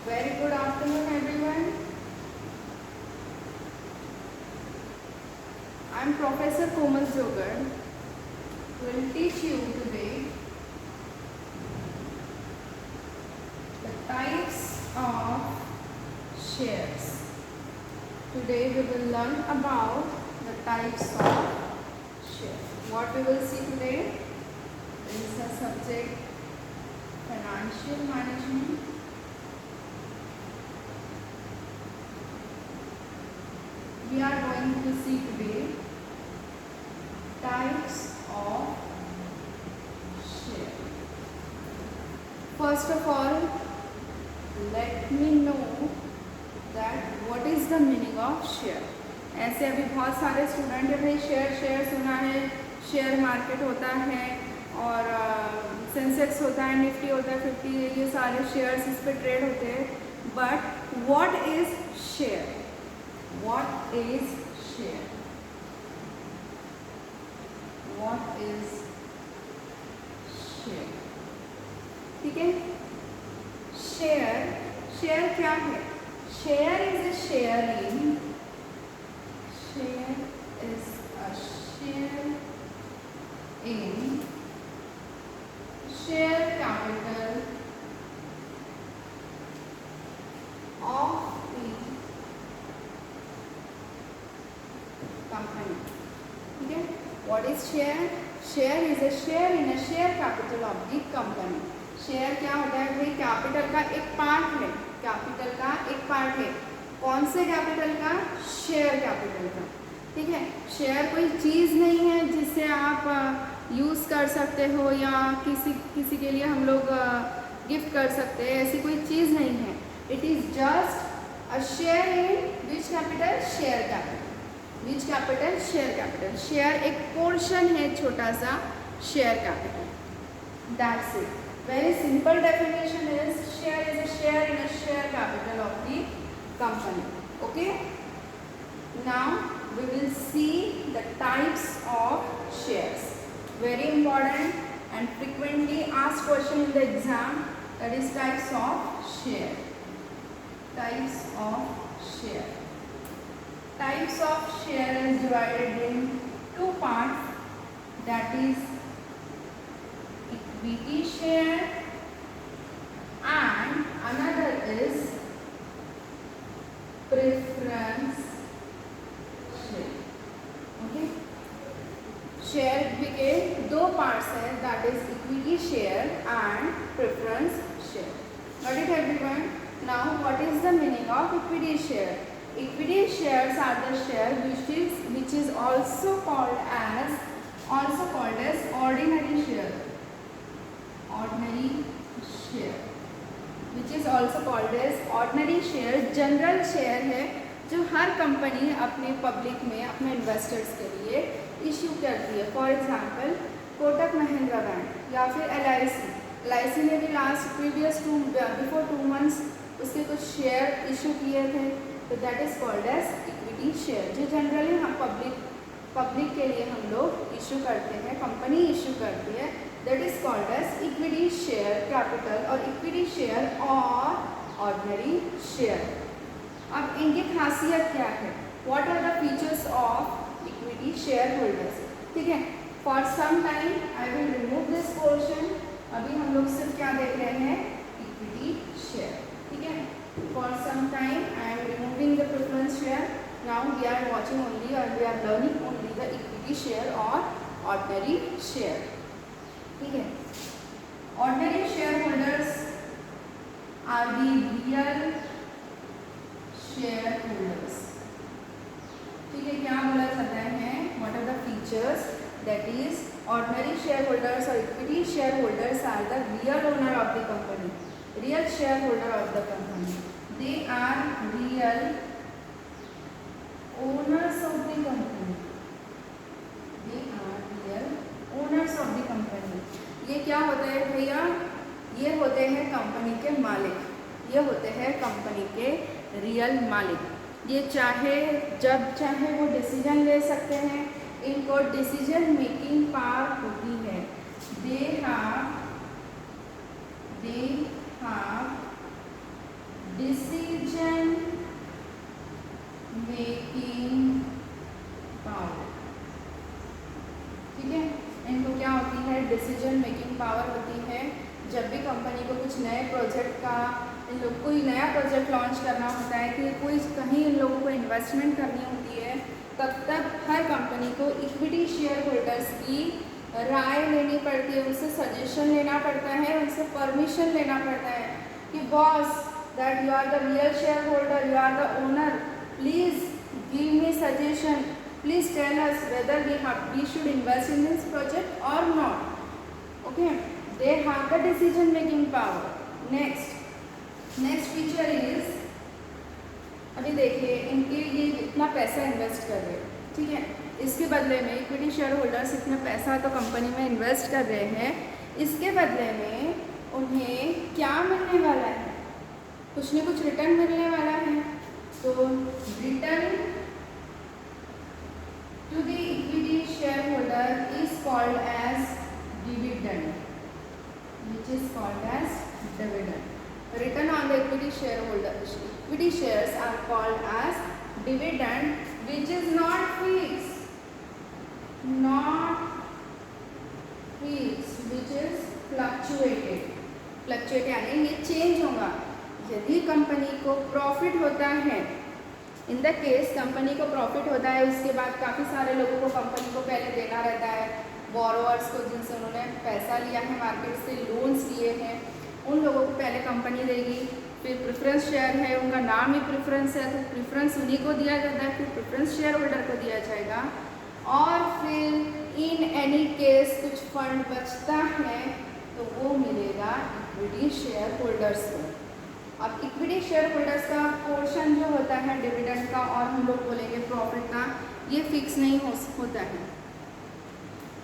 Very good afternoon, everyone. I am Professor Komal Jogar, who will teach you today the types of shares. Today we will learn about the types of shares. What we will see today is the subject financial management. We are going to see today types of share. First of all, let me know that what is the meaning of share. ऐसे अभी बहुत सारे student है भाई share सुना है, share market होता है और सेंसेक्स होता है, निफ्टी होता है, 50, ये सारे शेयर्स इस पे ट्रेड होते हैं. But what is share? What is share? What is share? ठीक है. शेयर क्या है? Share is a share in. Share is a share in share capital of the company. ठीक है. What is share? Share is a share in a share capital of the company. Share क्या होता है भाई? Capital का एक part है. Capital का एक पार्ट है. कौन से कैपिटल का? शेयर कैपिटल का. ठीक है. शेयर कोई चीज़ नहीं है जिससे आप यूज़ कर सकते हो या किसी के लिए हम लोग गिफ्ट कर सकते हैं. ऐसी कोई चीज़ नहीं है. It is just a share in which capital? Share capital. Which capital? Share capital. Share एक पोर्शन है छोटा सा share capital. That's it. Very simple definition is share is a share in a share capital of the company. Okay. Now we will see the types of shares. Very important and frequently asked question in the exam, that is types of share. Types of share. Types of share is divided in two parts, that is equity share and another is preference share. Okay. Share के दो parts हैं, that is equity share and preference share. Got it everyone? Now what is the meaning of equity share? Equity shares are the share which is also called as ordinary share. Ordinary share, which is also called as ordinary share. General share है जो हर company अपने public में अपने investors के लिए issue करती है. For example Kotak Mahindra bank या फिर LIC ने भी बिफोर 2 months उसके कुछ शेयर इशू किए थे. तो that is called as equity share, जो जनरली हम पब्लिक के लिए हम लोग इशू करते हैं, कंपनी इशू करती है. That is called as equity share capital और इक्विटी शेयर और ऑर्डिनरी शेयर. अब इनकी खासियत क्या है? What are the features of equity shareholders? ठीक है. For some time I will remove this portion. अभी हम लोग सिर्फ क्या देख रहे हैं? Equity share. ठीक है. For some time I am removing the preference share. Now we are watching only or we are learning only the equity share or ordinary share. ठीक है. Ordinary shareholders are the real shareholders. ठीक है. क्या बोला जाता है? What are the features? That is ordinary shareholders or equity shareholders are the real owner of the company. Real shareholder of the company. They are real owners of the company. They are real owners of the company. ये क्या होता है भैया? ये होते हैं company के मालिक. ये होते हैं कंपनी के रियल मालिक. ये जब चाहे वो डिसीजन ले सकते हैं. इनको डिसीजन मेकिंग पावर होती है. They have decision making power. ठीक है, इनको क्या होती है, डिसीजन मेकिंग पावर होती है। जब भी कंपनी को कुछ नए प्रोजेक्ट का, इन लोग कोई नया प्रोजेक्ट लॉन्च करना होता है कि कोई कहीं इन लोगों को इन्वेस्टमेंट करनी होती है, तब तक हर कंपनी को इक्विटी शेयर होल्डर्स की राय लेनी पड़ती है, उनसे सजेशन लेना पड़ता है, उनसे परमिशन लेना पड़ता है कि boss that you are the real shareholder, you are the owner, please give me suggestion, please tell us whether we should invest in this project or not. Okay, they have the decision making power. next feature is, अभी देखिए इनके ये इतना पैसा invest कर रहे हैं, ठीक है, इसके बदले में इक्विटी शेयर होल्डर्स इतना पैसा तो कंपनी में इन्वेस्ट कर रहे हैं, इसके बदले में उन्हें क्या मिलने वाला है, कुछ न कुछ रिटर्न मिलने वाला है। तो return to the equity shareholder is called as dividend, which is called as dividend. Return on the equity shareholders, equity shares are called as dividend, which is not fixed, which is fluctuate यानी ये change होगा। यदि company को profit होता है, in the case company को profit होता है, उसके बाद काफ़ी सारे लोगों को कंपनी को पहले देना रहता है, बोरोवर्स को जिनसे उन्होंने पैसा लिया है, मार्केट से लोन्स लिए हैं, उन लोगों को पहले कंपनी देगी। फिर प्रेफरेंस शेयर है, उनका नाम ही प्रेफरेंस है, तो प्रेफरेंस उन्हीं को दिया जाता है, फिर प्रेफरेंस शेयर होल्डर को दिया जाएगा। और फिर इन एनी केस कुछ फंड बचता है तो वो मिलेगा इक्विटी शेयर होल्डर्स को। अब इक्विटी शेयर होल्डर्स का पोर्शन जो होता है डिविडेंड का, और हम लोग बोलेंगे प्रॉफिट का, ये फिक्स नहीं होता है।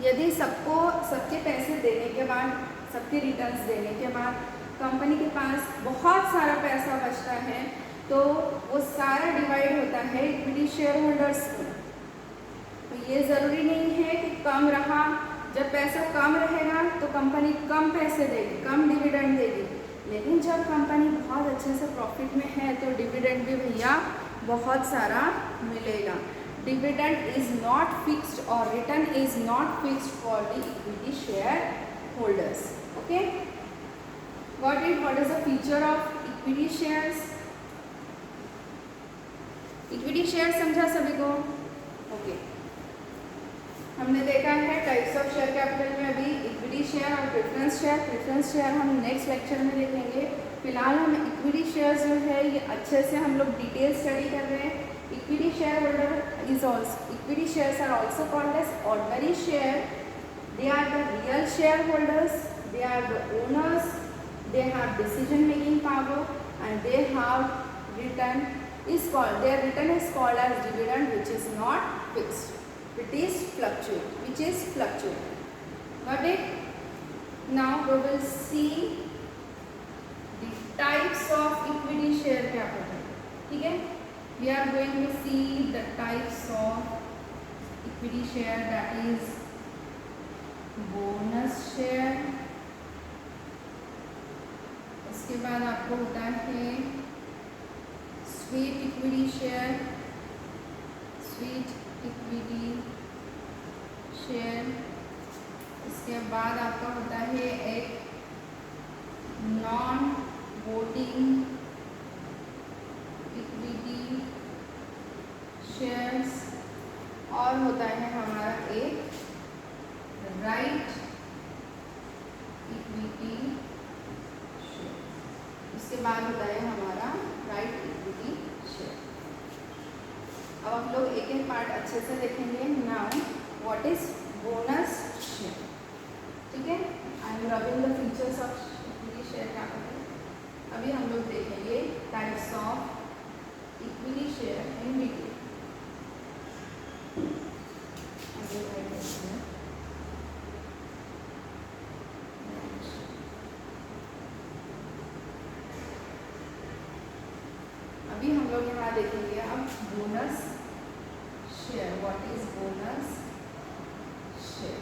यदि सबके पैसे देने के बाद, सबके रिटर्न्स देने के बाद कंपनी के पास बहुत सारा पैसा बचता है, तो वो सारा डिवाइड होता है इक्विटी शेयर होल्डर्स को। तो ये ज़रूरी नहीं है कि कम रहा, जब पैसा कम रहेगा तो कंपनी कम पैसे देगी, कम डिविडेंड देगी, लेकिन जब कंपनी बहुत अच्छे से प्रॉफिट में है तो डिविडेंड भी भैया बहुत सारा मिलेगा। Dividend is not fixed or return is not fixed for the equity share holders. Okay, got it? What is the feature of equity shares? Equity shares समझा सभी को? Okay. हमने देखा है टाइप्स ऑफ शेयर कैपिटल में अभी equity share और preference share. Preference share हम नेक्स्ट लेक्चर में देखेंगे। फिलहाल हम इक्विटी शेयर जो है ये अच्छे से हम लोग डिटेल स्टडी कर रहे हैं। Equity shareholder is also, equity shares are also called as ordinary share. They are the real shareholders, they are the owners, they have decision making power, and they have return is called, their return is called as dividend, which is not fixed, it is fluctuate, got it? Now we will see the types of equity share capital, ठीक है? We are going to see the types of equity share, that is bonus share, उसके बाद आपको होता है sweet equity share, उसके बाद आपका होता है एक नॉन वोटिंग इक्विटी शेयर्स, और होता है हमारा एक राइट इक्विटी शेयर, उसके बाद होता है हमारा राइट इक्विटी शेयर। अब हम लोग एक एक पार्ट अच्छे से देखेंगे। Now what is bonus share, ठीक है? I am rubbing the features of equity share capital. अभी हम लोग देखेंगे types of equity share in detail. अभी हम लोग यहाँ देखेंगे अब bonus share. What is bonus share?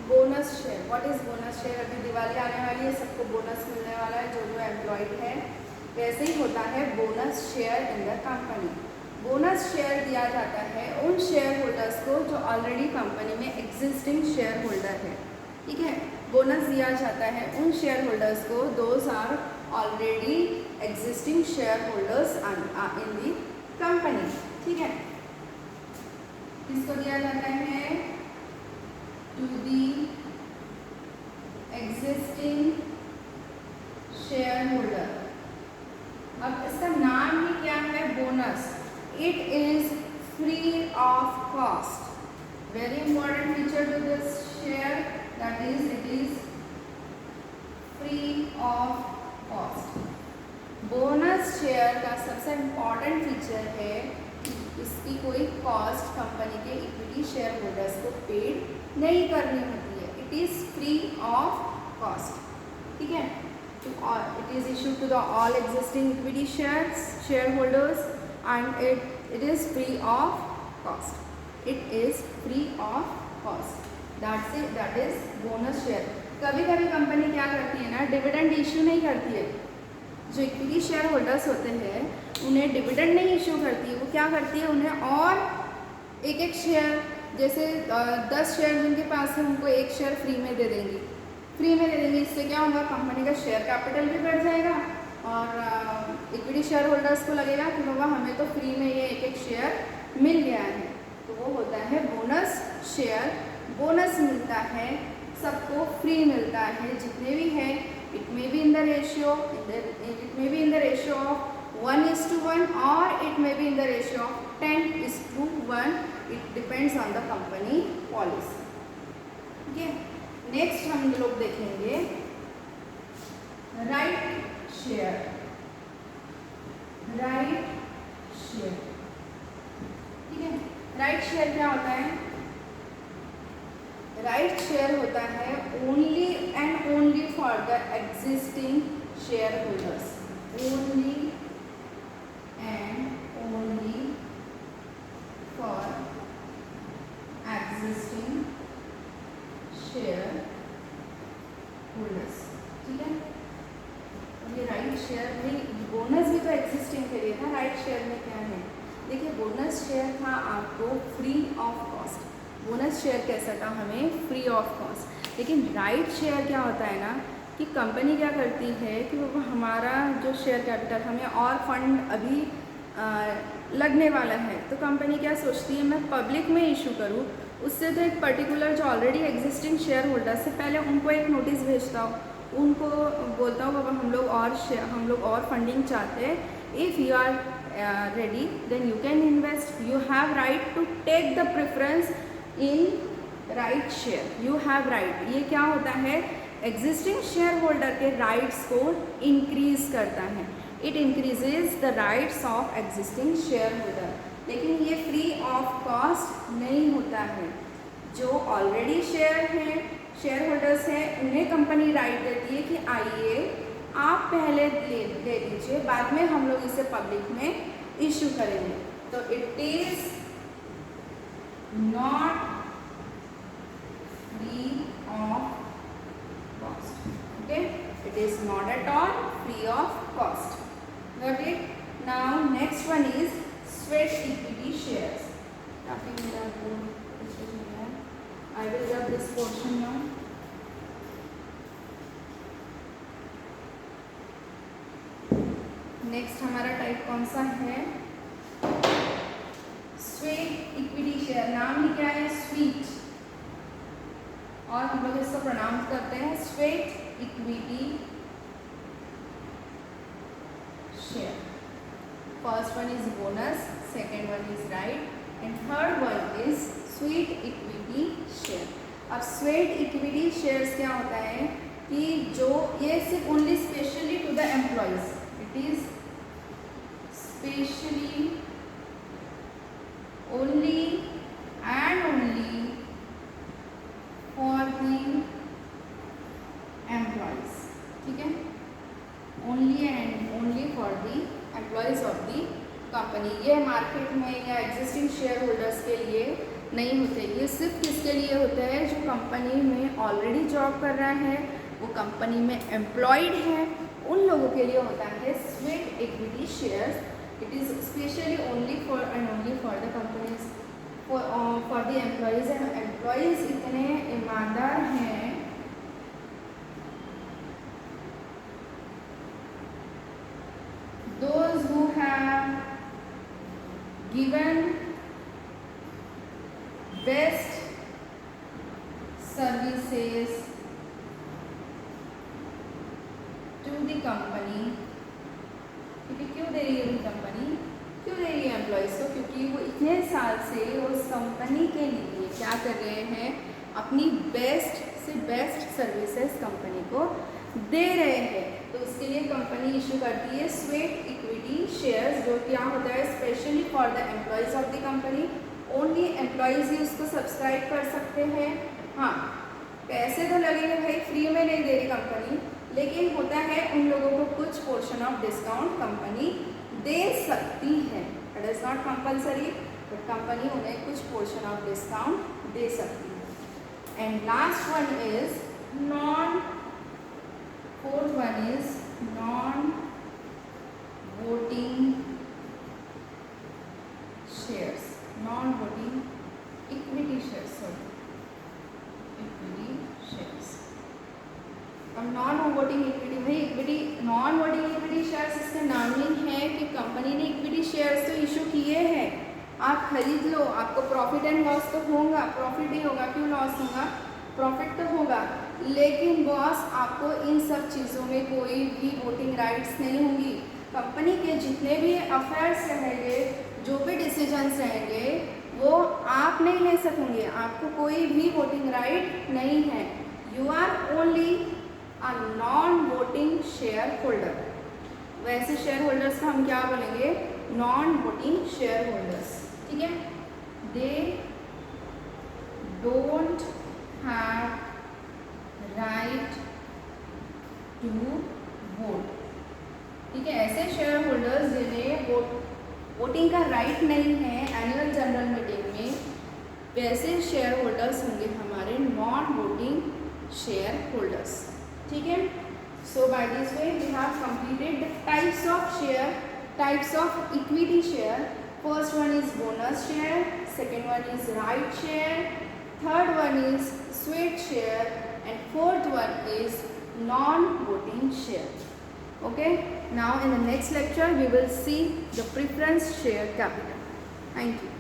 Bonus share what is bonus share? अभी दिवाली आने वाली है, सबको बोनस मिलने वाला है जो जो एम्प्लॉयड है। वैसे ही होता है bonus share in the company. Bonus share दिया जाता है उन शेयर होल्डर्स को जो ऑलरेडी कंपनी में एग्जिस्टिंग शेयर होल्डर है। ठीक है, बोनस दिया जाता है उन शेयर होल्डर्स को those are already existing shareholders in the company. ठीक है, किसको दिया जाता है? To the existing shareholder. अब इसका नाम ही क्या है? Bonus. It is free of cost. Very important feature to this share, that is it is free of cost. Bonus share का सबसे इम्पॉर्टेंट फीचर है कि इसकी कोई कॉस्ट कंपनी के इक्विटी शेयर होल्डर्स को पेड नहीं करनी होती है। It is free of cost. ठीक है, it is issued to the all existing equity shareholders and it is free of cost. It is free of cost. That is bonus share. कभी कभी company क्या करती है ना, डिविडेंड इशू नहीं करती है। जो इक्विटी शेयर होल्डर्स होते हैं उन्हें डिविडेंड नहीं इशू करती है, वो क्या करती है, उन्हें और एक एक शेयर, जैसे 10 शेयर जिनके पास है उनको एक शेयर फ्री में दे देंगी। इससे क्या होगा, कंपनी का शेयर कैपिटल भी बढ़ जाएगा और इक्विटी शेयर होल्डर्स को लगेगा कि बाबा हमें तो फ्री में ये एक एक शेयर मिल गया है। तो वो होता है बोनस शेयर। बोनस मिलता है सबको, फ्री मिलता है जितने भी है। It may be in the ratio of 1:1 और it may be in the ratio of 10:1। It depends on the company policy. ठीक है, नेक्स्ट हम लोग देखेंगे राइट शेयर। ठीक है, राइट शेयर क्या होता है? राइट शेयर होता है only and only for the existing share holders. Only and only for existing shareholders. ठीक है, ये राइट शेयर में बोनस भी तो एग्जिस्टिंग के लिए था। राइट शेयर में क्या है? देखिए, बोनस शेयर था आपको free of cost. Bonus share कैसा था? हमें फ्री ऑफ कॉस्ट। लेकिन राइट शेयर क्या होता है ना, कि कंपनी क्या करती है कि वो हमारा जो शेयर कैपिटल, हमें और फंड अभी लगने वाला है, तो कंपनी क्या सोचती है, मैं पब्लिक में इशू करूँ, उससे तो एक पर्टिकुलर जो ऑलरेडी एग्जिस्टिंग शेयर होल्डर्स से पहले उनको एक नोटिस भेजता हूँ, उनको बोलता हूँ बाबा हम लोग और फंडिंग चाहते हैं। If you are ready then you can invest. You have right to take the preference in right share. You have right. ये क्या होता है? एग्जिस्टिंग शेयर होल्डर के राइट्स को इंक्रीज करता है। It increases the rights of existing shareholder. लेकिन ये फ्री ऑफ कॉस्ट नहीं होता है। जो ऑलरेडी शेयर होल्डर्स हैं उन्हें कंपनी राइट देती है कि आइए आप पहले दे दीजिए, बाद में हम लोग इसे पब्लिक में इशू करेंगे। तो it is not free of cost. Okay, it is not at all free of cost. Got it? Now next one is sweat equity shares. काफी मेरा I will rub this portion now. Next हमारा type कौन सा है? Sweat equity share. नाम ही क्या है? स्वीट, और हम लोग इसको प्रोनाउंस करते हैं sweat equity share. First one is bonus, second one is right and third one is sweat equity share. अब स्वेट इक्विटी शेयर्स क्या होता है कि जो ये सिर्फ only specially to the employees, it is specially only and only for the employees. ठीक है, only and only for the employees of the company. ये मार्केट में या एग्जिस्टिंग शेयर होल्डर्स के लिए नहीं होते। ये सिर्फ किसके लिए होता है, जो कंपनी में ऑलरेडी जॉब कर रहा है, वो कंपनी में एम्प्लॉयड है, उन लोगों के लिए होता है sweat equity shares. It is specially only for and only for the companies, for the employees. And employees इतने ईमानदार हैं those who have given best services to the company। क्योंकि क्यों दे रही है कंपनी, क्यों दे रही है एम्प्लॉयज़ को, क्योंकि वो इतने साल से उस कंपनी के लिए क्या कर रहे हैं, अपनी बेस्ट से बेस्ट सर्विसेज कंपनी को दे रहे हैं। तो उसके लिए कंपनी इशू करती है स्वेट इक्विटी शेयर्स, जो क्या होता है specially for the employees of the company. Only employees ही उसको सब्सक्राइब कर सकते हैं। हाँ, पैसे तो लगेंगे भाई, फ्री में नहीं दे रही कंपनी, लेकिन होता है उन लोगों को कुछ पोर्शन ऑफ डिस्काउंट कंपनी दे सकती है। It is not compulsory, but company उन्हें कुछ पोर्शन ऑफ डिस्काउंट दे सकती है। And last one is fourth one is non-voting shares, non-voting equity shares, sorry, equity shares। अब नॉन वोटिंग इक्विटी, भाई equity non voting equity shares इसका नाम ही है कि कंपनी ने इक्विटी शेयर्स तो इशू किए हैं, आप खरीद लो, आपको प्रॉफिट एंड लॉस तो होगा, प्रॉफिट ही होगा, क्यों लॉस होगा, प्रॉफिट तो होगा। लेकिन बॉस आपको इन सब चीज़ों में कोई भी वोटिंग राइट्स नहीं होंगी। कंपनी के जितने भी अफेयर्स रहेंगे, जो भी डिसीजंस रहेंगे, वो आप नहीं ले सकेंगे, आपको कोई भी वोटिंग राइट नहीं है। You are only a non voting shareholder. वैसे शेयर होल्डर्स को हम क्या बोलेंगे, नॉन वोटिंग शेयर होल्डर्स, ठीक है। They don't have right to vote, ठीक है। ऐसे शेयर होल्डर्स जिन्हें वोटिंग का राइट नहीं है एनुअल जनरल मीटिंग में, वैसे शेयर होल्डर्स होंगे हमारे नॉन वोटिंग शेयर होल्डर्स, ठीक है। So by this way we have completed the types of share, types of equity share. First one is bonus share, second one is right share, third one is sweat share, and fourth one is non-voting share। Okay, now in the next lecture we will see the preference share capital। Thank you।